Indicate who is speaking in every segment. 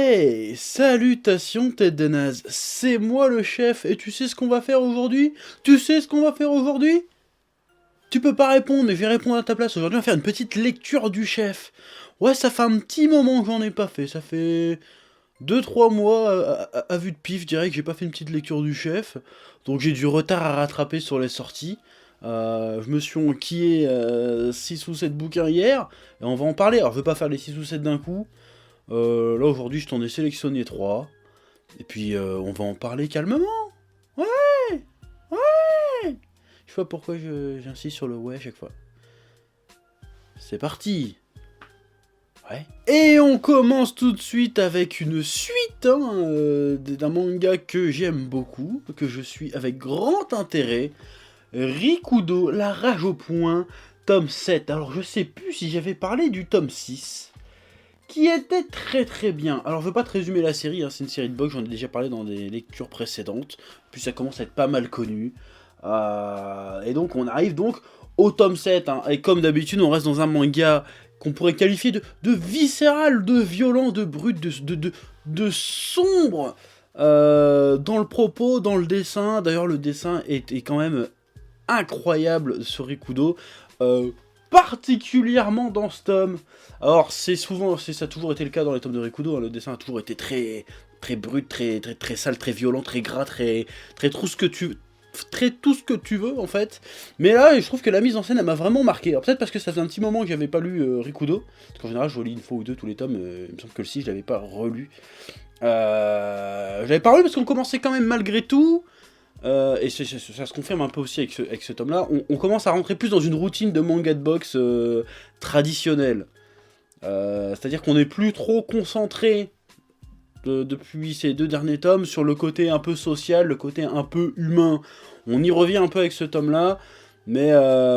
Speaker 1: Hey, salutations tête de naze, c'est moi le chef, et tu sais ce qu'on va faire aujourd'hui? Tu sais ce qu'on va faire aujourd'hui? Tu peux pas répondre, mais je vais répondre à ta place. Aujourd'hui, on va faire une petite lecture du chef. Ouais, ça fait un petit moment que j'en ai pas fait, ça fait 2-3 mois à vue de pif, je dirais que j'ai pas fait une petite lecture du chef, donc j'ai du retard à rattraper sur les sorties. Je me suis enquillé 6 ou 7 bouquins hier, et on va en parler. Alors je vais pas faire les 6 ou 7 d'un coup. Là aujourd'hui je t'en ai sélectionné 3. Et puis on va en parler calmement. Ouais. Ouais. Je sais pas pourquoi j'insiste sur le ouais à chaque fois. C'est parti. Ouais. Et on commence tout de suite avec une suite d'un manga que j'aime beaucoup, que je suis avec grand intérêt. Rikudo, la rage au poing, tome 7. Alors je sais plus si j'avais parlé du tome 6. Qui était très très bien. Alors je veux pas te résumer la série, hein, c'est une série de box, j'en ai déjà parlé dans des lectures précédentes, puis ça commence à être pas mal connu. Et donc on arrive donc au tome 7, hein, et comme d'habitude on reste dans un manga qu'on pourrait qualifier de viscéral, de violent, de brut, de sombre, dans le propos, dans le dessin. D'ailleurs le dessin est quand même incroyable sur Rikudo. Particulièrement dans ce tome. Alors ça a toujours été le cas dans les tomes de Rikudo, hein, le dessin a toujours été très brut, très sale, très violent, très gras, très tout ce que tu veux en fait. Mais là je trouve que la mise en scène elle m'a vraiment marqué. Alors peut-être parce que ça faisait un petit moment que j'avais pas lu Rikudo, parce qu'en général je relis une fois ou deux tous les tomes, il me semble que le 6 je l'avais pas relu. Je l'avais pas relu parce qu'on commençait quand même malgré tout. Et ça se confirme un peu aussi avec ce tome-là, on commence à rentrer plus dans une routine de manga de boxe traditionnelle. C'est-à-dire qu'on n'est plus trop concentré depuis ces 2 derniers tomes sur le côté un peu social, le côté un peu humain. On y revient un peu avec ce tome-là, mais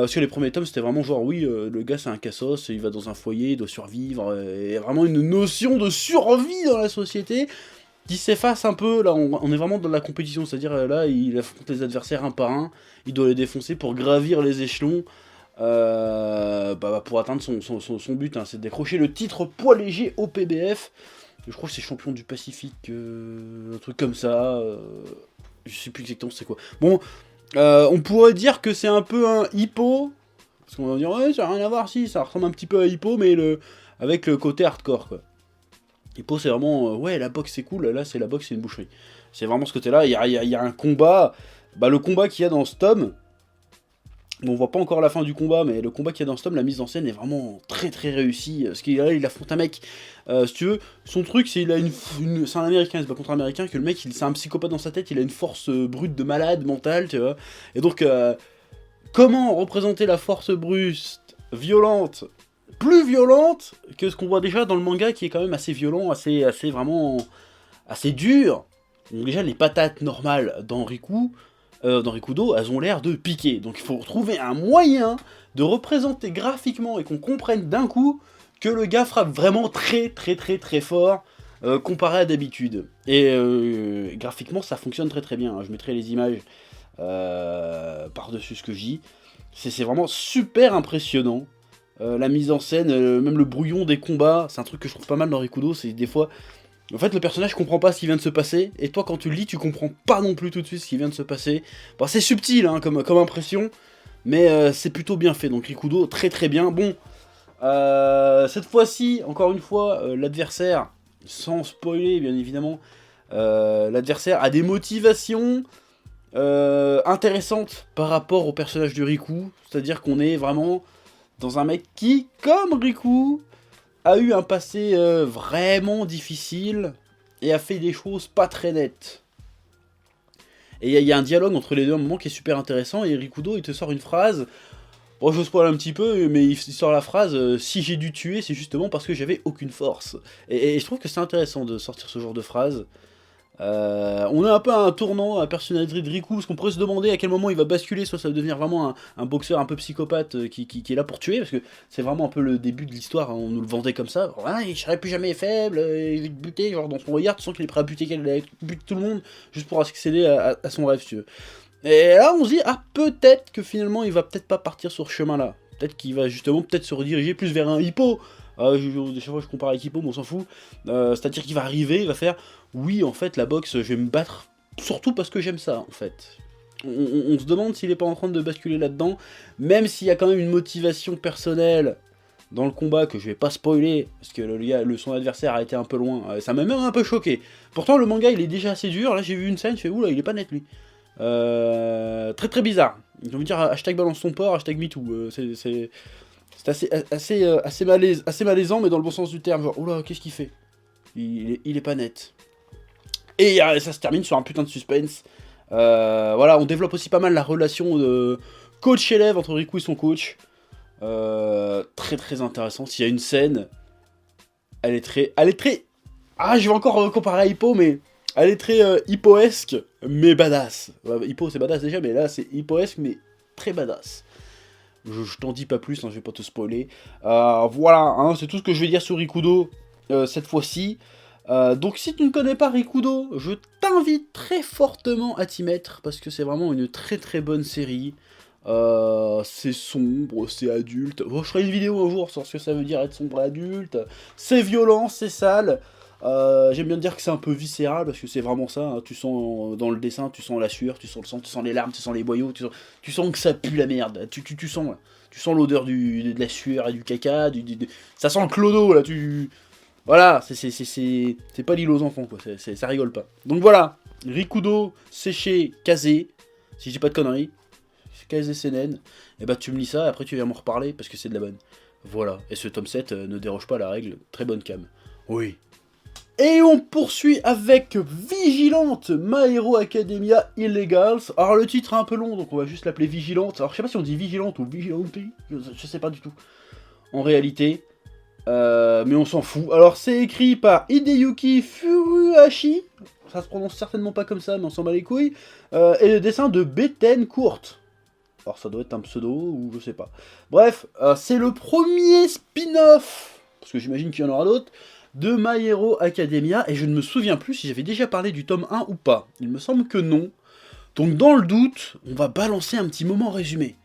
Speaker 1: sur les premiers tomes, c'était vraiment genre, oui, le gars c'est un cassos, il va dans un foyer, il doit survivre, et il y a vraiment une notion de survie dans la société qui s'efface un peu. Là on est vraiment dans la compétition, c'est-à-dire là il affronte les adversaires un par un, il doit les défoncer pour gravir les échelons pour atteindre son but, hein, c'est de décrocher le titre poids léger au PBF. Je crois que c'est champion du Pacifique, un truc comme ça, je sais plus exactement c'est quoi. Bon, on pourrait dire que c'est un peu un hippo, parce qu'on va dire ouais ça n'a rien à voir, si ça ressemble un petit peu à hippo, mais avec le côté hardcore quoi. Hippo c'est vraiment, ouais la boxe c'est cool, là c'est la boxe c'est une boucherie. C'est vraiment ce côté là, il y a un combat, le combat qu'il y a dans ce tome, bon, on voit pas encore la fin du combat, mais le combat qu'il y a dans ce tome, la mise en scène est vraiment très réussie, parce qu'il affronte un mec, si tu veux, son truc c'est c'est un américain, il se bat contre un américain, que le mec c'est un psychopathe dans sa tête, il a une force brute de malade mentale, tu vois, et donc comment représenter la force brute, violente, plus violente que ce qu'on voit déjà dans le manga qui est quand même assez violent, assez vraiment assez dur. Donc déjà les patates normales dans Rikudo, elles ont l'air de piquer. Donc il faut trouver un moyen de représenter graphiquement et qu'on comprenne d'un coup que le gars frappe vraiment très fort comparé à d'habitude. Et graphiquement ça fonctionne très bien, hein. Je mettrai les images par-dessus ce que je dis. C'est vraiment super impressionnant. La mise en scène, même le brouillon des combats, c'est un truc que je trouve pas mal dans Rikudo, c'est des fois... En fait, le personnage comprend pas ce qui vient de se passer, et toi, quand tu le lis, tu comprends pas non plus tout de suite ce qui vient de se passer. Bon, c'est subtil, hein, comme impression, mais c'est plutôt bien fait, donc Rikudo, très bien. Bon, cette fois-ci, encore une fois, l'adversaire, sans spoiler, bien évidemment, l'adversaire a des motivations intéressantes par rapport au personnage de Riku, c'est-à-dire qu'on est vraiment dans un mec qui, comme Riku, a eu un passé vraiment difficile et a fait des choses pas très nettes. Et il y a un dialogue entre les deux à un moment qui est super intéressant, et Rikudo il te sort une phrase, bon je spoil un petit peu, mais il sort la phrase si j'ai dû tuer c'est justement parce que j'avais aucune force. Et je trouve que c'est intéressant de sortir ce genre de phrase. On a un peu un tournant à la personnalité de Riku, parce qu'on pourrait se demander à quel moment il va basculer, soit ça va devenir vraiment un boxeur un peu psychopathe qui est là pour tuer, parce que c'est vraiment un peu le début de l'histoire, hein, on nous le vendait comme ça, ah, il serait plus jamais faible, il va te buter, genre dans son regard, tu sens qu'il est prêt à buter tout le monde, juste pour accéder à son rêve, si tu veux. Et là on se dit, ah peut-être que finalement il va peut-être pas partir sur ce chemin là, peut-être qu'il va justement se rediriger plus vers un hippo, Chaque fois je compare avec Hippo, mais on s'en fout. C'est-à-dire qu'il va arriver, il va faire, oui, en fait, la boxe, je vais me battre, surtout parce que j'aime ça, en fait. On se demande s'il est pas en train de basculer là-dedans, même s'il y a quand même une motivation personnelle dans le combat que je vais pas spoiler, parce que son adversaire a été un peu loin, ça m'a même un peu choqué. Pourtant le manga il est déjà assez dur, là j'ai vu une scène, je fais oula il est pas net lui. Très très bizarre. J'ai envie de dire hashtag balance ton port, hashtag MeToo, c'est assez malaisant mais dans le bon sens du terme, genre oula qu'est-ce qu'il fait, il est pas net. Et ça se termine sur un putain de suspense. Voilà, on développe aussi pas mal la relation de coach-élève entre Riku et son coach. Très très intéressant. S'il y a une scène, elle est très... Ah, je vais encore comparer à Hippo, mais elle est très hippoesque, mais badass. Hippo c'est badass déjà, mais là c'est hippoesque, mais très badass. Je t'en dis pas plus, hein, je vais pas te spoiler. Voilà, hein, c'est tout ce que je vais dire sur Rikudo cette fois-ci. Donc si tu ne connais pas Rikudo, je t'invite très fortement à t'y mettre, parce que c'est vraiment une très très bonne série. C'est sombre, c'est adulte. Bon, je ferai une vidéo un jour sur ce que ça veut dire être sombre et adulte. C'est violent, c'est sale. J'aime bien dire que c'est un peu viscéral, parce que c'est vraiment ça. Hein. Tu sens dans le dessin, tu sens la sueur, tu sens le sang, tu sens les larmes, tu sens les boyaux, tu sens que ça pue la merde. Tu sens l'odeur de la sueur et du caca. Ça sent le clodo là. Voilà, c'est pas l'île aux enfants, quoi. Ça rigole pas. Donc voilà, Rikudo, séché, casé, si j'ai pas de conneries. Casé CNN, et bah tu me lis ça, après tu viens m'en reparler, parce que c'est de la bonne. Voilà, et ce tome 7 ne déroge pas à la règle, très bonne cam. Oui. Et on poursuit avec Vigilante, My Hero Academia Illegals. Alors le titre est un peu long, donc on va juste l'appeler Vigilante. Alors je sais pas si on dit Vigilante ou Vigilante, je sais pas du tout. En réalité... mais on s'en fout. Alors c'est écrit par Hideyuki Furuhashi, ça se prononce certainement pas comme ça, mais on s'en bat les couilles, et le dessin de Beten Court. Alors ça doit être un pseudo, ou je sais pas. Bref, c'est le premier spin-off, parce que j'imagine qu'il y en aura d'autres, de My Hero Academia, et je ne me souviens plus si j'avais déjà parlé du tome 1 ou pas. Il me semble que non. Donc dans le doute, on va balancer un petit moment résumé.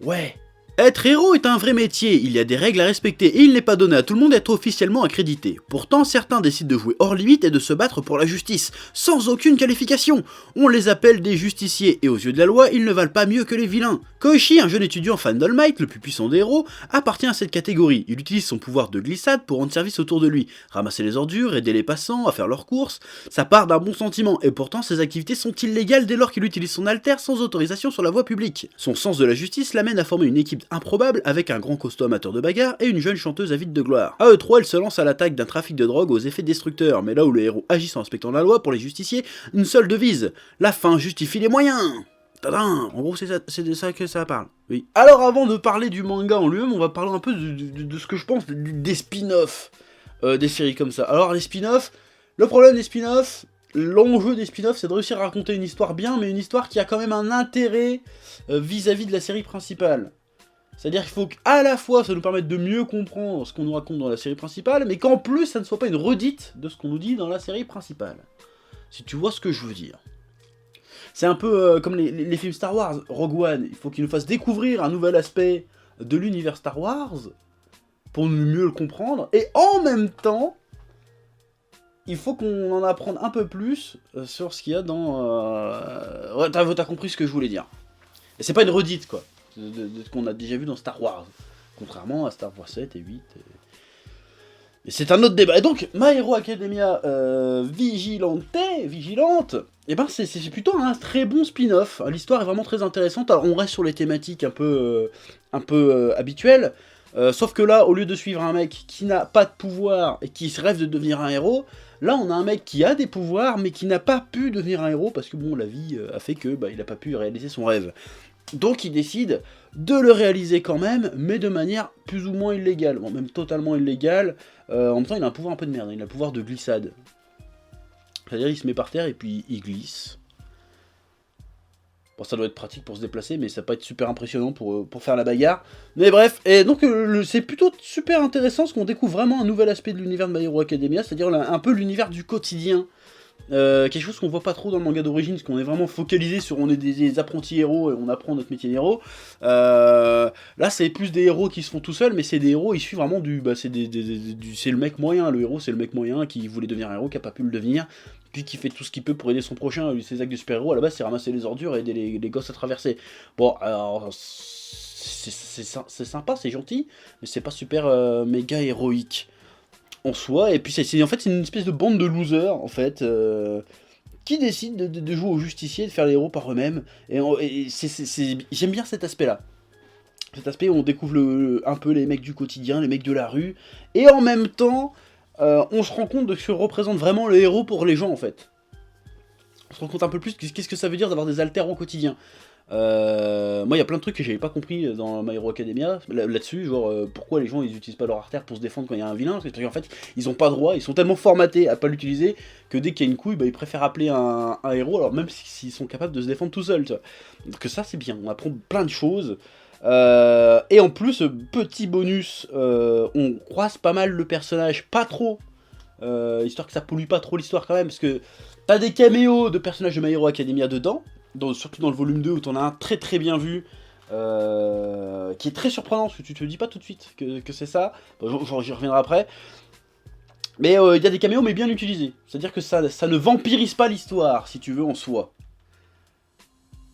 Speaker 1: Ouais. Être héros est un vrai métier, il y a des règles à respecter et il n'est pas donné à tout le monde d'être officiellement accrédité. Pourtant, certains décident de jouer hors limite et de se battre pour la justice, sans aucune qualification. On les appelle des justiciers et aux yeux de la loi, ils ne valent pas mieux que les vilains. Koichi, un jeune étudiant fan d'All Might, le plus puissant des héros, appartient à cette catégorie. Il utilise son pouvoir de glissade pour rendre service autour de lui, ramasser les ordures, aider les passants à faire leurs courses. Ça part d'un bon sentiment et pourtant ses activités sont illégales dès lors qu'il utilise son alter sans autorisation sur la voie publique. Son sens de la justice l'amène à former une équipe improbable avec un grand costaud amateur de bagarre et une jeune chanteuse avide de gloire. À eux trois, elle se lance à l'attaque d'un trafic de drogue aux effets destructeurs, mais là où le héros agit en respectant la loi, pour les justiciers, une seule devise: la fin justifie les moyens. Tadam! En gros, c'est de ça que ça parle. Oui. Alors, avant de parler du manga en lui-même, on va parler un peu de ce que je pense des spin-offs des séries comme ça. Alors, les spin-offs, le problème des spin-offs, l'enjeu des spin-offs, c'est de réussir à raconter une histoire bien, mais une histoire qui a quand même un intérêt vis-à-vis de la série principale. C'est-à-dire qu'il faut qu'à la fois ça nous permette de mieux comprendre ce qu'on nous raconte dans la série principale, mais qu'en plus ça ne soit pas une redite de ce qu'on nous dit dans la série principale. Si tu vois ce que je veux dire. C'est un peu comme les films Star Wars, Rogue One, il faut qu'il nous fasse découvrir un nouvel aspect de l'univers Star Wars pour mieux le comprendre, et en même temps, il faut qu'on en apprenne un peu plus sur ce qu'il y a dans... Ouais, t'as compris ce que je voulais dire. Et c'est pas une redite, quoi, de ce qu'on a déjà vu dans Star Wars, contrairement à Star Wars 7 et 8. Et c'est un autre débat. Et donc, My Hero Academia Vigilante, et ben c'est plutôt un très bon spin-off. L'histoire est vraiment très intéressante. Alors, on reste sur les thématiques un peu habituelles. Sauf que là, au lieu de suivre un mec qui n'a pas de pouvoir et qui rêve de devenir un héros, là on a un mec qui a des pouvoirs mais qui n'a pas pu devenir un héros parce que bon, la vie a fait que il n'a pas pu réaliser son rêve. Donc il décide de le réaliser quand même, mais de manière plus ou moins illégale, bon, même totalement illégale. En même temps, il a un pouvoir un peu de merde, il a un pouvoir de glissade. C'est-à-dire, il se met par terre et puis il glisse. Bon, ça doit être pratique pour se déplacer, mais ça va pas être super impressionnant pour faire la bagarre. Mais bref, et donc c'est plutôt super intéressant, parce qu'on découvre vraiment un nouvel aspect de l'univers de My Hero Academia, c'est-à-dire un peu l'univers du quotidien quelque chose qu'on voit pas trop dans le manga d'origine, parce qu'on est vraiment focalisé sur on est des apprentis héros et on apprend notre métier d'héros. Là c'est plus des héros qui se font tout seuls, mais c'est des héros issus vraiment c'est c'est le mec moyen, le héros c'est le mec moyen qui voulait devenir un héros, qui a pas pu le devenir, puis qui fait tout ce qu'il peut pour aider son prochain. Lui, ses actes de super-héros à la base c'est ramasser les ordures et aider les gosses à traverser. Bon alors c'est sympa, c'est gentil, mais c'est pas super méga héroïque en soi, et puis en fait c'est une espèce de bande de losers en fait, qui décident de jouer au justicier, de faire les héros par eux-mêmes, et j'aime bien cet aspect-là. Cet aspect où on découvre un peu les mecs du quotidien, les mecs de la rue, et en même temps, on se rend compte de ce que représente vraiment le héros pour les gens en fait. On se rend compte un peu plus qu'est-ce que ça veut dire d'avoir des alters au quotidien. Moi, il y a plein de trucs que j'avais pas compris dans My Hero Academia là-dessus, genre pourquoi les gens ils utilisent pas leur artère pour se défendre quand il y a un vilain, parce qu'en fait ils ont pas droit, ils sont tellement formatés à pas l'utiliser que dès qu'il y a une couille, bah, ils préfèrent appeler un héros, alors même s'ils sont capables de se défendre tout seuls, tu vois. Donc ça c'est bien, on apprend plein de choses. Et en plus, petit bonus, on croise pas mal le personnage, pas trop, histoire que ça pollue pas trop l'histoire quand même, parce que t'as des caméos de personnages de My Hero Academia dedans, surtout dans le volume 2 où t'en as un très très bien vu, qui est très surprenant, parce que tu te dis pas tout de suite que c'est ça, bon, j'y reviendrai après, mais il y a des caméos mais bien utilisés, c'est-à-dire que ça ne vampirise pas l'histoire, si tu veux, en soi.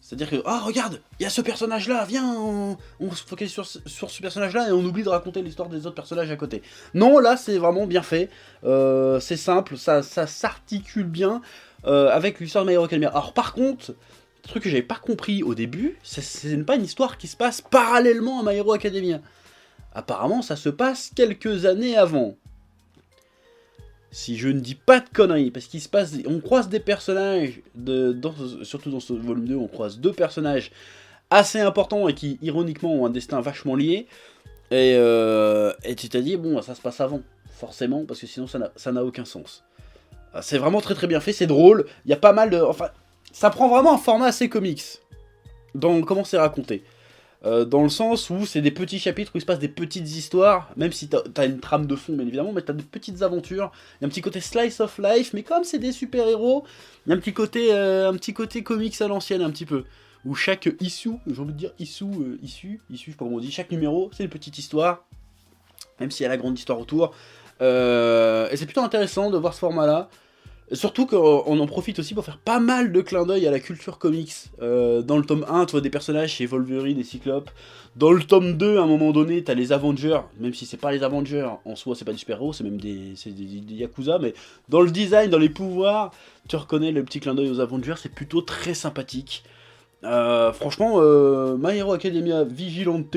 Speaker 1: C'est-à-dire que, ah regarde, il y a ce personnage-là, viens, on se focalise sur ce personnage-là et on oublie de raconter l'histoire des autres personnages à côté. Non, là c'est vraiment bien fait, c'est simple, ça s'articule bien avec l'histoire de My Hero Academia. Alors par contre, le truc que j'avais pas compris au début, c'est pas une histoire qui se passe parallèlement à My Hero Academia. Apparemment, ça se passe quelques années avant. Si je ne dis pas de conneries, parce qu'il se passe, on croise des personnages, surtout dans ce volume 2, on croise deux personnages assez importants et qui, ironiquement, ont un destin vachement lié. Et tu t'as dit, bon, ça se passe avant, forcément, parce que sinon ça n'a aucun sens. C'est vraiment très très bien fait, c'est drôle, il y a pas mal de... Enfin, ça prend vraiment un format assez comics, dans comment c'est raconté. Dans le sens où c'est des petits chapitres où il se passe des petites histoires, même si t'as une trame de fond bien évidemment, mais t'as des petites aventures, il y a un petit côté slice of life, mais comme c'est des super-héros, il y a un petit côté comics à l'ancienne un petit peu, où chaque issue, j'ai envie de dire issue, je sais pas comment on dit, chaque numéro c'est une petite histoire, même s'il y a la grande histoire autour, et c'est plutôt intéressant de voir ce format-là. Surtout qu'on en profite aussi pour faire pas mal de clins d'œil à la culture comics. Dans le tome 1, tu vois des personnages chez Wolverine et Cyclope. Dans le tome 2, à un moment donné, t'as les Avengers. Même si c'est pas les Avengers, en soi, c'est pas des super-héros, c'est même des Yakuza. Mais dans le design, dans les pouvoirs, tu reconnais le petit clin d'œil aux Avengers. C'est plutôt très sympathique. Franchement, My Hero Academia Vigilante.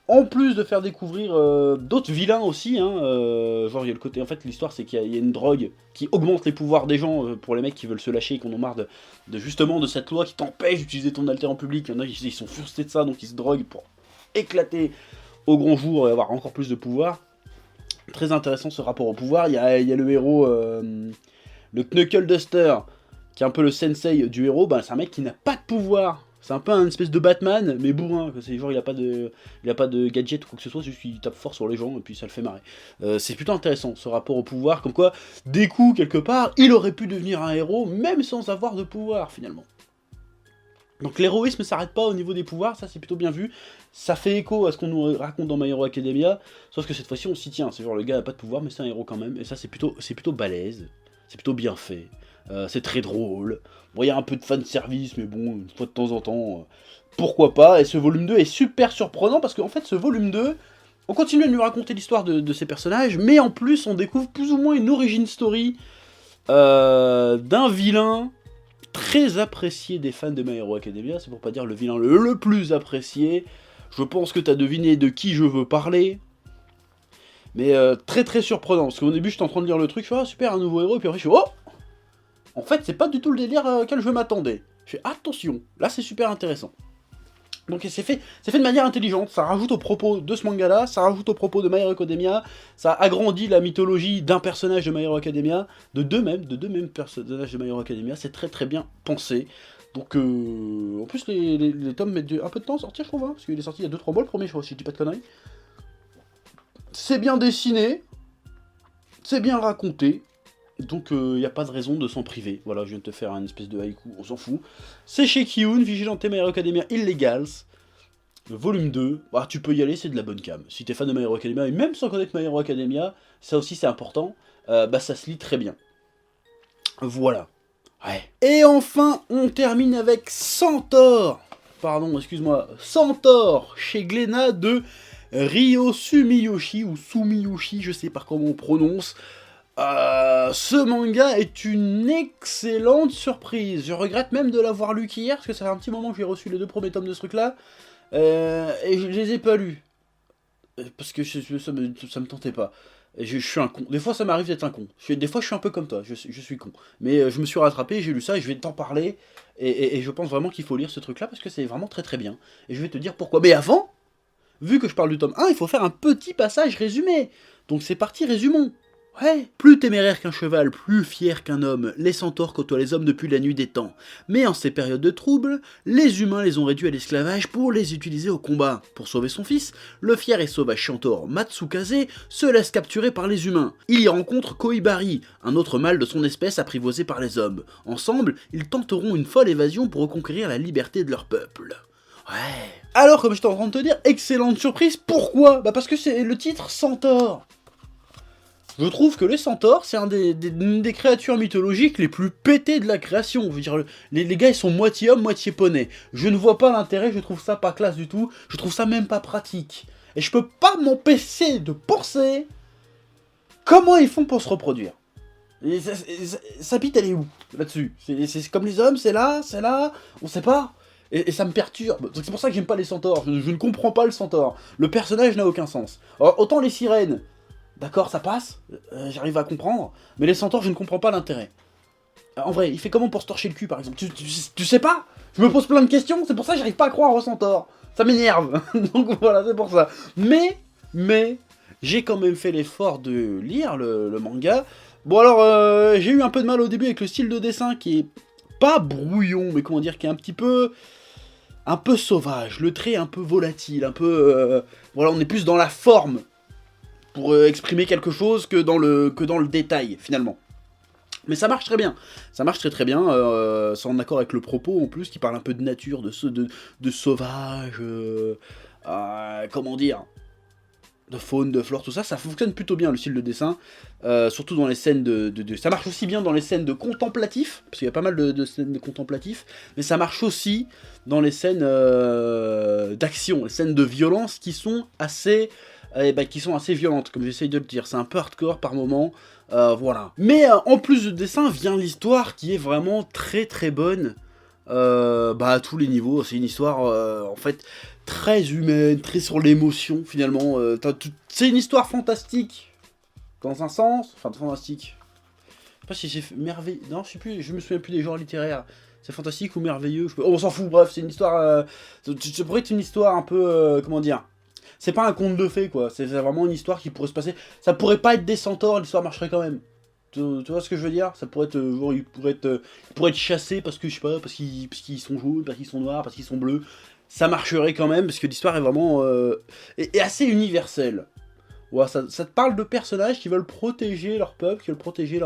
Speaker 1: En plus de faire découvrir d'autres vilains aussi, hein, genre il y a le côté, en fait l'histoire c'est qu'il y a une drogue qui augmente les pouvoirs des gens pour les mecs qui veulent se lâcher et qui en ont marre justement de cette loi qui t'empêche d'utiliser ton alter en public. Il y en a ils sont frustrés de ça donc ils se droguent pour éclater au grand jour et avoir encore plus de pouvoir. Très intéressant ce rapport au pouvoir. Il y a le héros, le Knuckle Duster, qui est un peu le sensei du héros, bah, c'est un mec qui n'a pas de pouvoir. C'est un peu un espèce de Batman, mais bourrin. C'est genre il a pas de gadget ou quoi que ce soit, juste il tape fort sur les gens et puis ça le fait marrer. C'est plutôt intéressant ce rapport au pouvoir, comme quoi, des coups quelque part, il aurait pu devenir un héros même sans avoir de pouvoir finalement. Donc l'héroïsme s'arrête pas au niveau des pouvoirs, ça c'est plutôt bien vu. Ça fait écho à ce qu'on nous raconte dans My Hero Academia, sauf que cette fois-ci on s'y tient. C'est genre le gars a pas de pouvoir mais c'est un héros quand même, et ça c'est plutôt balèze, c'est plutôt bien fait. C'est très drôle. Bon, il y a un peu de fanservice, mais bon, une fois de temps en temps, pourquoi pas. Et ce volume 2 est super surprenant, parce qu'en fait, ce volume 2, on continue à nous raconter l'histoire de ces personnages, mais en plus, on découvre plus ou moins une origin story d'un vilain très apprécié des fans de My Hero Academia. C'est pour pas dire le vilain le plus apprécié. Je pense que t'as deviné de qui je veux parler. Mais très très surprenant, parce qu'au début, j'étais en train de lire le truc, je fais, ah super, un nouveau héros, et puis après, je fais, oh! En fait, c'est pas du tout le délire auquel je m'attendais. Je fais attention, là c'est super intéressant. Donc c'est fait de manière intelligente, ça rajoute au propos de ce manga-là, ça rajoute au propos de My Hero Academia, ça agrandit la mythologie d'un personnage de My Hero Academia, de deux mêmes personnages de My Hero Academia, c'est très très bien pensé. Donc en plus les tomes mettent un peu de temps à sortir je trouve, hein, parce qu'il est sorti il y a 2-3 mois le premier je crois, si je dis pas de conneries. C'est bien dessiné, c'est bien raconté. Donc il n'y a pas de raison de s'en priver. Voilà, je viens de te faire un espèce de haïku, on s'en fout. C'est chez Kiun, Vigilante My Hero Academia Illegals, volume 2. Bah, tu peux y aller, c'est de la bonne cam. Si t'es fan de My Hero Academia, et même sans connaître My Hero Academia, ça aussi c'est important, bah ça se lit très bien. Voilà. Ouais. Et enfin, on termine avec Centaure. Pardon, excuse-moi. Centaure, chez Glénat de Ryo Sumiyoshi, ou Sumiyoshi, je sais pas comment on prononce. Ce manga est une excellente surprise. Je regrette même de l'avoir lu qu'hier, parce que ça fait un petit moment que j'ai reçu les 2 premiers tomes de ce truc-là. Et je les ai pas lus. Parce que ça me tentait pas. Je suis un con. Des fois, ça m'arrive d'être un con. Des fois, je suis un peu comme toi. Je suis con. Mais je me suis rattrapé, j'ai lu ça et je vais t'en parler. Et je pense vraiment qu'il faut lire ce truc-là parce que c'est vraiment très très bien. Et je vais te dire pourquoi. Mais avant, vu que je parle du tome 1, il faut faire un petit passage résumé. Donc c'est parti, résumons. Ouais. Plus téméraire qu'un cheval, plus fier qu'un homme, les centaures côtoient les hommes depuis la nuit des temps. Mais en ces périodes de troubles, les humains les ont réduits à l'esclavage pour les utiliser au combat. Pour sauver son fils, le fier et sauvage centaure Matsukaze se laisse capturer par les humains. Il y rencontre Koibari, un autre mâle de son espèce apprivoisé par les hommes. Ensemble, ils tenteront une folle évasion pour reconquérir la liberté de leur peuple. Ouais. Alors, comme j'étais en train de te dire, excellente surprise, pourquoi ? Bah parce que c'est le titre Centaure. Je trouve que les centaures, c'est une des créatures mythologiques les plus pétées de la création. Je veux dire, les gars, ils sont moitié hommes, moitié poney. Je ne vois pas l'intérêt, je trouve ça pas classe du tout. Je trouve ça même pas pratique. Et je peux pas m'empêcher de penser comment ils font pour se reproduire. Et sa bite, elle est où, là-dessus? C'est comme les hommes, c'est là, on sait pas. Et ça me perturbe. C'est pour ça que j'aime pas les centaures. Je ne comprends pas le centaure. Le personnage n'a aucun sens. Alors, autant les sirènes... D'accord, ça passe, j'arrive à comprendre, mais les centaures, je ne comprends pas l'intérêt. En vrai, il fait comment pour se torcher le cul, par exemple? Tu sais pas? Je me pose plein de questions, c'est pour ça que j'arrive pas à croire aux centaures. Ça m'énerve, donc voilà, c'est pour ça. Mais, j'ai quand même fait l'effort de lire le manga. Bon alors, j'ai eu un peu de mal au début avec le style de dessin qui est pas brouillon, mais comment dire, qui est un petit peu... un peu sauvage, le trait un peu volatile, un peu... voilà, on est plus dans la forme pour exprimer quelque chose que dans le détail, finalement. Mais ça marche très bien, ça marche très très bien, c'est en accord avec le propos en plus, qui parle un peu de nature, de sauvage, comment dire, de faune, de flore, tout ça, ça fonctionne plutôt bien le style de dessin, surtout dans les scènes ça marche aussi bien dans les scènes de contemplatif, parce qu'il y a pas mal de scènes de contemplatif, mais ça marche aussi dans les scènes d'action, les scènes de violence qui sont assez violentes, comme j'essaye de le dire. C'est un peu hardcore par moment, voilà. Mais en plus de dessin, vient l'histoire qui est vraiment très très bonne, à tous les niveaux. C'est une histoire, en fait, très humaine, très sur l'émotion, finalement. C'est une histoire fantastique, dans un sens, enfin fantastique. Je sais pas si c'est merveilleux, non, je sais plus, je me souviens plus des genres littéraires. C'est fantastique ou merveilleux, on s'en fout, bref, c'est une histoire, ça pourrait être une histoire un peu, comment dire, c'est pas un conte de fées, quoi. C'est vraiment une histoire qui pourrait se passer. Ça pourrait pas être des centaures, l'histoire marcherait quand même. Tu vois ce que je veux dire? Ça pourrait être, genre, il pourrait être chassé parce que, je sais pas, parce qu'ils sont jaunes, parce qu'ils sont noirs, parce qu'ils sont bleus. Ça marcherait quand même, parce que l'histoire est vraiment... est assez universelle. Ouais, ça te parle de personnages qui veulent protéger leur peuple, qui veulent protéger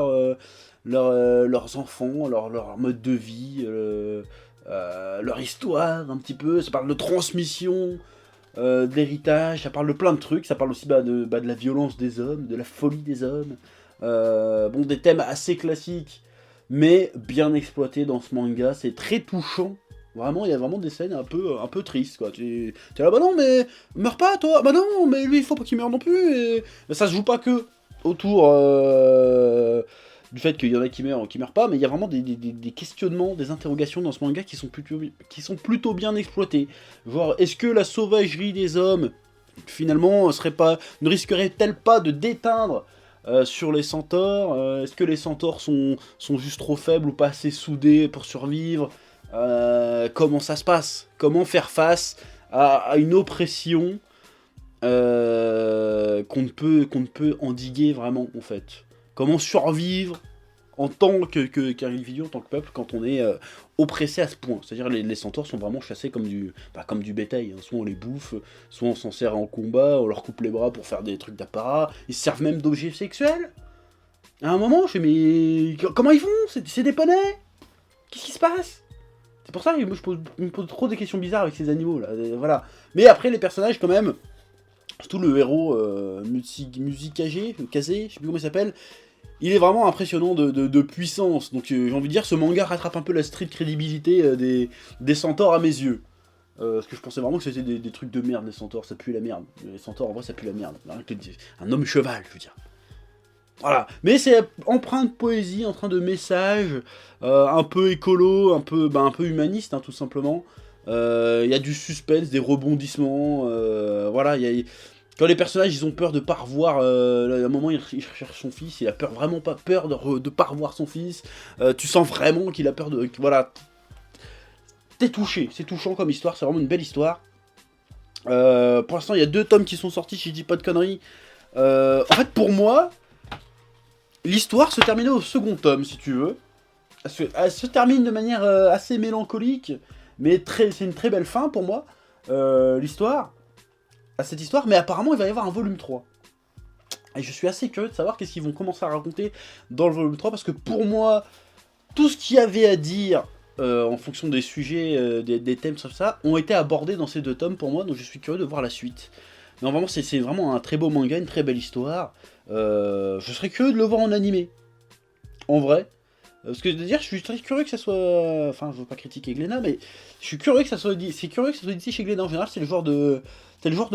Speaker 1: leurs enfants, leur mode de vie, leur histoire, un petit peu. Ça parle de transmission... d'héritage, ça parle de plein de trucs, ça parle aussi de la violence des hommes, de la folie des hommes, bon, des thèmes assez classiques, mais bien exploités dans ce manga, c'est très touchant, vraiment, il y a vraiment des scènes un peu tristes, quoi, tu es là, bah non, mais meurs pas, toi, bah non, mais lui, il faut pas qu'il meure non plus, et... Mais ça se joue pas que autour du fait qu'il y en a qui meurent pas, mais il y a vraiment des questionnements, des interrogations dans ce manga qui sont plutôt bien exploités. Genre, est-ce que la sauvagerie des hommes, finalement, ne risquerait-elle pas de déteindre sur les centaures? Est-ce que les centaures sont juste trop faibles ou pas assez soudés pour survivre? Comment ça se passe? Comment faire face à une oppression qu'on ne peut endiguer vraiment, en fait? Comment survivre en tant qu'individu, en tant que peuple, quand on est oppressé à ce point? C'est-à-dire les centaures sont vraiment chassés comme du bétail. Hein. Soit on les bouffe, soit on s'en sert en combat, on leur coupe les bras pour faire des trucs d'apparat. Ils se servent même d'objets sexuels. À un moment, je fais, mais comment ils font? C'est des poneys? Qu'est-ce qui se passe? C'est pour ça que moi, je me pose trop des questions bizarres avec ces animaux, là. Voilà. Mais après, les personnages, quand même, surtout le héros Musicagé, Kazé, je sais plus comment il s'appelle, il est vraiment impressionnant de puissance. Donc j'ai envie de dire, ce manga rattrape un peu la street crédibilité des centaures à mes yeux. Parce que je pensais vraiment que c'était des trucs de merde, les centaures, ça pue la merde. Les centaures, en vrai, ça pue la merde. Un homme cheval, je veux dire. Voilà. Mais c'est empreint de poésie, empreint de message, un peu écolo, un peu humaniste, hein, tout simplement. Il y a du suspense, des rebondissements, voilà, quand les personnages ils ont peur de pas revoir, à un moment il recherche son fils, il a peur, vraiment pas peur de pas revoir son fils, tu sens vraiment qu'il a peur de... Voilà, t'es touché, c'est touchant comme histoire, c'est vraiment une belle histoire. Pour l'instant il y a 2 tomes qui sont sortis, si je dis pas de conneries. En fait pour moi, l'histoire se terminait au second tome si tu veux. Elle se termine de manière assez mélancolique, mais c'est une très belle fin pour moi, l'histoire. À cette histoire, mais apparemment il va y avoir un volume 3. Et je suis assez curieux de savoir qu'est-ce qu'ils vont commencer à raconter dans le volume 3, parce que pour moi, tout ce qu'il y avait à dire en fonction des sujets, des thèmes, tout ça, ont été abordés dans ces 2 tomes pour moi, donc je suis curieux de voir la suite. Mais vraiment, c'est vraiment un très beau manga, une très belle histoire. Je serais curieux de le voir en animé, en vrai. Parce que dire, je suis très curieux que ça soit... Enfin, je veux pas critiquer Glénat, mais je suis curieux que ça soit dit. C'est curieux que ça soit édité chez Glénat. En général, c'est le genre de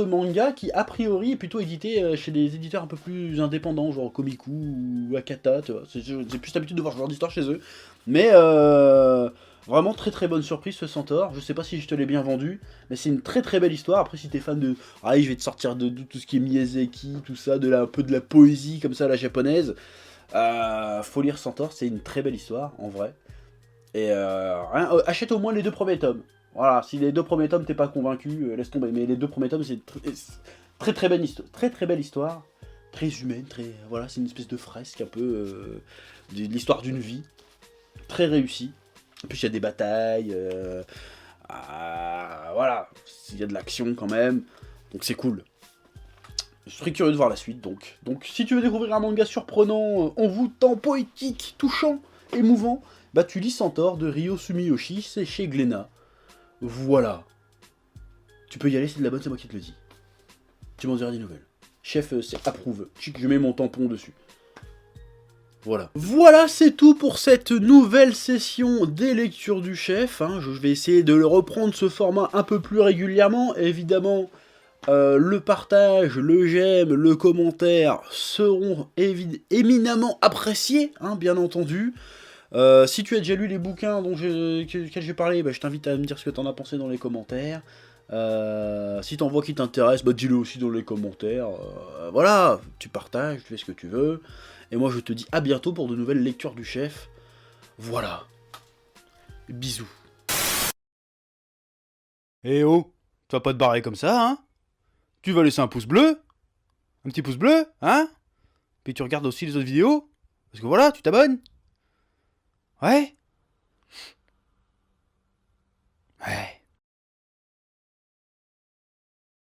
Speaker 1: manga qui, a priori, est plutôt édité chez des éditeurs un peu plus indépendants, genre Komiku ou Akata, tu vois. J'ai plus l'habitude de voir ce genre d'histoire chez eux. Mais vraiment très très bonne surprise ce Centaure. Je sais pas si je te l'ai bien vendu, mais c'est une très très belle histoire. Après, si t'es fan de... Ah, je vais te sortir de tout ce qui est Miyazaki, tout ça, un peu de la poésie comme ça à la japonaise. Faut lire Centaure, c'est une très belle histoire, en vrai. Et achète au moins les 2 premiers tomes. Voilà, si les 2 premiers tomes t'es pas convaincu, laisse tomber. Mais les 2 premiers tomes, c'est très très belle histoire. Très très belle histoire. Très humaine, voilà, c'est une espèce de fresque un peu de l'histoire d'une vie. Très réussie. En plus, il y a des batailles. Voilà, il y a de l'action quand même. Donc c'est cool. Je serais curieux de voir la suite, donc. Donc, si tu veux découvrir un manga surprenant, envoûtant, poétique, touchant, émouvant, bah tu lis Centaure de Ryo Sumiyoshi, c'est chez Glénat. Voilà. Tu peux y aller, c'est de la bonne, c'est moi qui te le dis. Tu m'en diras des nouvelles. Chef, c'est approuve. Je mets mon tampon dessus. Voilà. Voilà, c'est tout pour cette nouvelle session des lectures du chef. Hein. Je vais essayer de le reprendre ce format un peu plus régulièrement, évidemment. Le partage, le j'aime, le commentaire seront éminemment appréciés, hein, bien entendu. Si tu as déjà lu les bouquins desquels j'ai parlé, bah, je t'invite à me dire ce que t'en as pensé dans les commentaires. Si t'en vois qui t'intéresse, bah, dis-le aussi dans les commentaires. Voilà, tu partages, tu fais ce que tu veux. Et moi je te dis à bientôt pour de nouvelles lectures du chef. Voilà. Bisous. Eh oh, tu vas pas te barrer comme ça, hein? Tu vas laisser un pouce bleu, un petit pouce bleu, hein? Puis tu regardes aussi les autres vidéos, parce que voilà, tu t'abonnes. Ouais?